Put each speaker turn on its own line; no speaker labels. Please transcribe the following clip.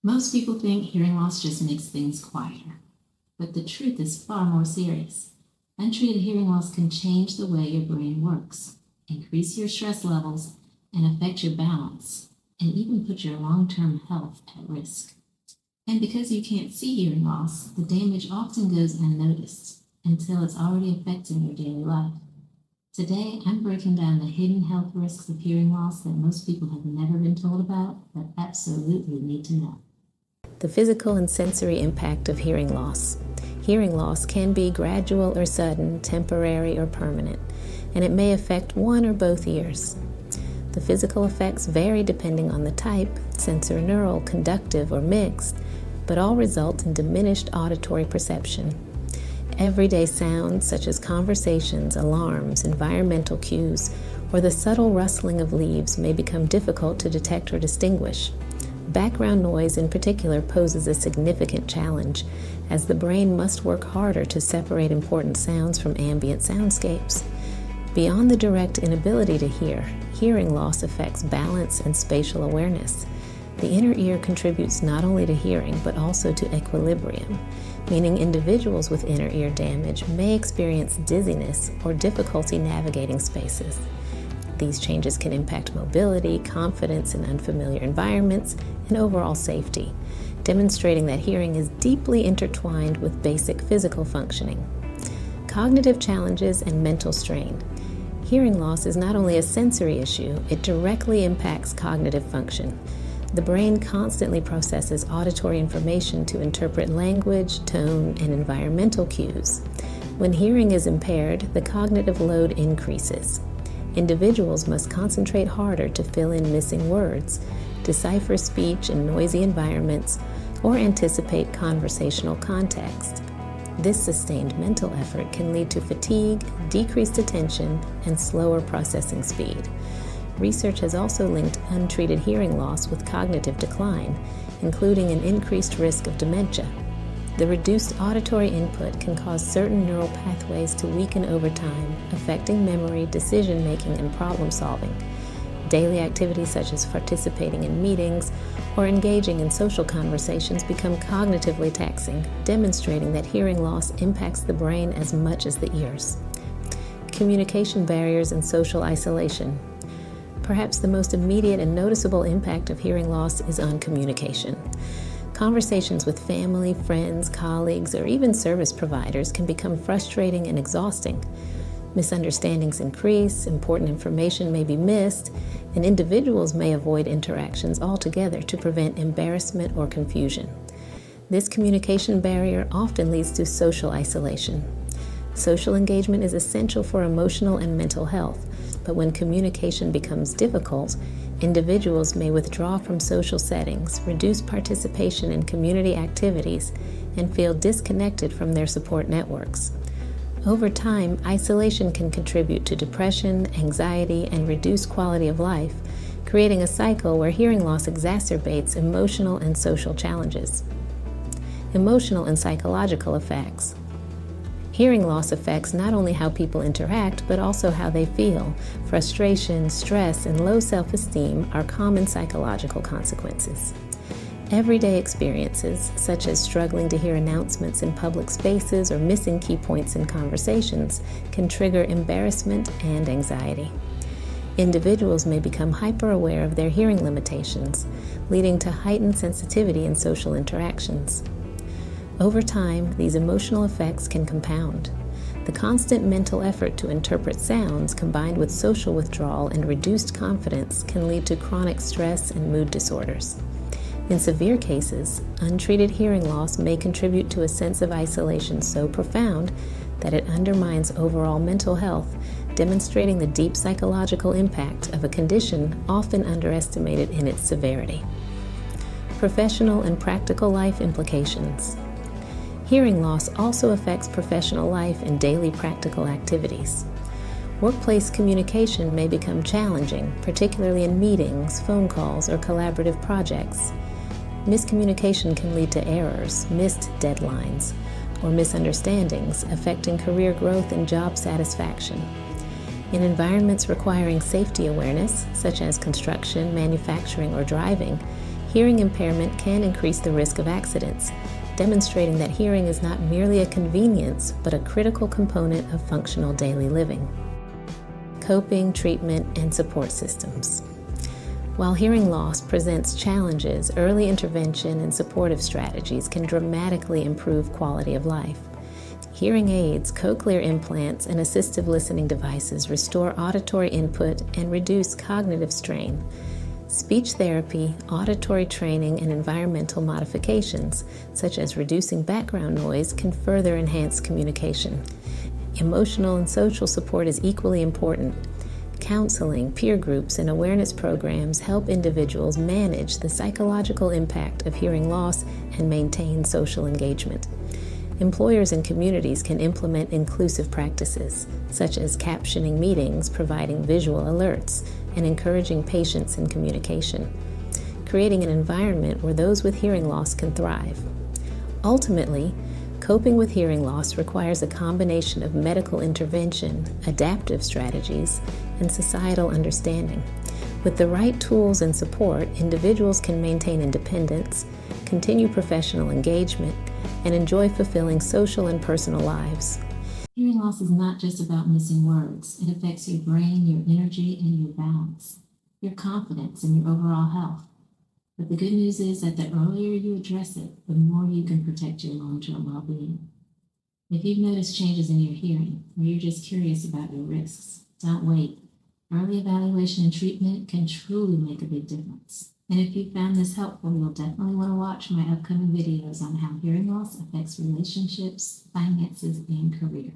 Most people think hearing loss just makes things quieter, but the truth is far more serious. Untreated hearing loss can change the way your brain works, increase your stress levels, and affect your balance, and even put your long-term health at risk. And because you can't see hearing loss, the damage often goes unnoticed until it's already affecting your daily life. Today, I'm breaking down the hidden health risks of hearing loss that most people have never been told about, but absolutely need to know.
The physical and sensory impact of hearing loss. Hearing loss can be gradual or sudden, temporary or permanent, and it may affect one or both ears. The physical effects vary depending on the type, sensorineural, conductive, or mixed, but all result in diminished auditory perception. Everyday sounds such as conversations, alarms, environmental cues, or the subtle rustling of leaves may become difficult to detect or distinguish. Background noise in particular poses a significant challenge, as the brain must work harder to separate important sounds from ambient soundscapes. Beyond the direct inability to hear, hearing loss affects balance and spatial awareness. The inner ear contributes not only to hearing, but also to equilibrium, meaning individuals with inner ear damage may experience dizziness or difficulty navigating spaces. These changes can impact mobility, confidence in unfamiliar environments, and overall safety, demonstrating that hearing is deeply intertwined with basic physical functioning. Cognitive challenges and mental strain. Hearing loss is not only a sensory issue, it directly impacts cognitive function. The brain constantly processes auditory information to interpret language, tone, and environmental cues. When hearing is impaired, the cognitive load increases. Individuals must concentrate harder to fill in missing words, decipher speech in noisy environments, or anticipate conversational context. This sustained mental effort can lead to fatigue, decreased attention, and slower processing speed. Research has also linked untreated hearing loss with cognitive decline, including an increased risk of dementia. The reduced auditory input can cause certain neural pathways to weaken over time, affecting memory, decision-making, and problem-solving. Daily activities such as participating in meetings or engaging in social conversations become cognitively taxing, demonstrating that hearing loss impacts the brain as much as the ears. Communication barriers and social isolation. Perhaps the most immediate and noticeable impact of hearing loss is on communication. Conversations with family, friends, colleagues, or even service providers can become frustrating and exhausting. Misunderstandings increase, important information may be missed, and individuals may avoid interactions altogether to prevent embarrassment or confusion. This communication barrier often leads to social isolation. Social engagement is essential for emotional and mental health, but when communication becomes difficult, individuals may withdraw from social settings, reduce participation in community activities, and feel disconnected from their support networks. Over time, isolation can contribute to depression, anxiety, and reduced quality of life, creating a cycle where hearing loss exacerbates emotional and social challenges. Emotional and psychological effects. Hearing loss affects not only how people interact, but also how they feel. Frustration, stress, and low self-esteem are common psychological consequences. Everyday experiences, such as struggling to hear announcements in public spaces or missing key points in conversations, can trigger embarrassment and anxiety. Individuals may become hyper-aware of their hearing limitations, leading to heightened sensitivity in social interactions. Over time, these emotional effects can compound. The constant mental effort to interpret sounds, combined with social withdrawal and reduced confidence, can lead to chronic stress and mood disorders. In severe cases, untreated hearing loss may contribute to a sense of isolation so profound that it undermines overall mental health, demonstrating the deep psychological impact of a condition often underestimated in its severity. Professional and practical life implications. Hearing loss also affects professional life and daily practical activities. Workplace communication may become challenging, particularly in meetings, phone calls, or collaborative projects. Miscommunication can lead to errors, missed deadlines, or misunderstandings, affecting career growth and job satisfaction. In environments requiring safety awareness, such as construction, manufacturing, or driving, Hearing impairment can increase the risk of accidents, demonstrating that hearing is not merely a convenience, but a critical component of functional daily living. Coping, treatment, and support systems. While hearing loss presents challenges, early intervention and supportive strategies can dramatically improve quality of life. Hearing aids, cochlear implants, and assistive listening devices restore auditory input and reduce cognitive strain. Speech therapy, auditory training, and environmental modifications, such as reducing background noise, can further enhance communication. Emotional and social support is equally important. Counseling, peer groups, and awareness programs help individuals manage the psychological impact of hearing loss and maintain social engagement. Employers and communities can implement inclusive practices, such as captioning meetings, providing visual alerts, and encouraging patience in communication, creating an environment where those with hearing loss can thrive. Ultimately, coping with hearing loss requires a combination of medical intervention, adaptive strategies, and societal understanding. With the right tools and support, individuals can maintain independence, continue professional engagement, and enjoy fulfilling social and personal lives.
Hearing loss is not just about missing words. It affects your brain, your energy, and your balance, your confidence, and your overall health. But the good news is that the earlier you address it, the more you can protect your long-term well-being. If you've noticed changes in your hearing, or you're just curious about your risks, don't wait. Early evaluation and treatment can truly make a big difference. And if you found this helpful, you'll definitely want to watch my upcoming videos on how hearing loss affects relationships, finances, and career.